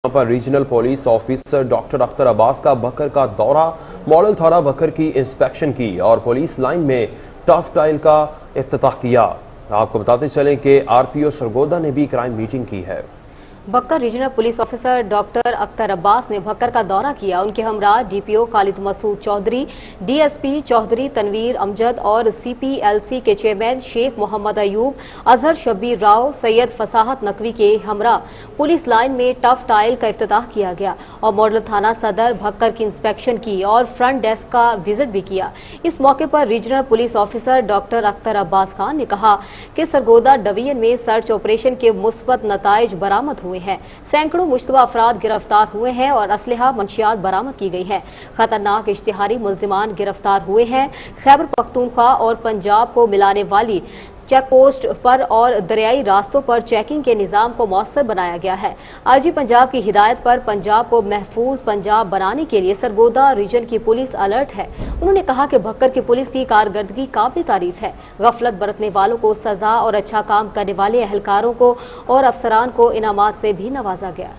یہاں پر regional police officer doctor Akhtar Abbas کا بکر کا دورہ، ماڈل تھانہ بکر کی انسپیکشن کی اور پولیس لائن میں ٹف ٹائل کا افتتاح کیا۔ آپ کو بتاتے چلیں کہ آر پی او سرگودا نے بھی کرائم میٹنگ کی ہے۔ Bhakkar regional police officer doctor Akhtar Abbas نے بکر کا دورہ کیا۔ ان کے ہمراہ D P O Khalid Masood Chaudhry, D S P Chaudhry Tanveer Amjad اور سی پی ایل سی کے چیئرمین شیخ محمد ایوب، اظہر شبیر راؤ، سید فصاحت نقوی کے ہمراہ پولیس لائن میں ٹف ٹائل کا افتتاح کیا گیا اور ماڈل تھانہ صدر بکر کی انسپیکشن کی اور فرنٹ ڈیسک کا وزٹ بھی کیا۔ اس موقع پر regional police officer doctor Akhtar Abbas Khan نے کہا کہ سرگودا ڈویژن میں سرچ آپریشن کے مثبت نتائج برآمد ہوئے ہیں، سینکڑوں مشتبہ افراد گرفتار ہوئے ہیں اور اسلحہ منشیات برآمد کی گئی ہیں۔ خطرناک اشتہاری ملزمان گرفتار ہوئے ہیں۔ خیبر پختونخوا اور پنجاب کو ملانے والی چیک پوسٹ پر اور دریائی راستوں پر چیکنگ کے نظام کو مؤثر بنایا گیا ہے۔ آئی جی پنجاب کی ہدایت پر پنجاب کو محفوظ پنجاب بنانے کے لیے سرگودا ریجن کی پولیس الرٹ ہے۔ انہوں نے کہا کہ بکر کی پولیس کی کارکردگی قابل تعریف ہے۔ غفلت برتنے والوں کو سزا اور اچھا کام کرنے والے اہلکاروں کو اور افسران کو انعامات سے بھی نوازا گیا۔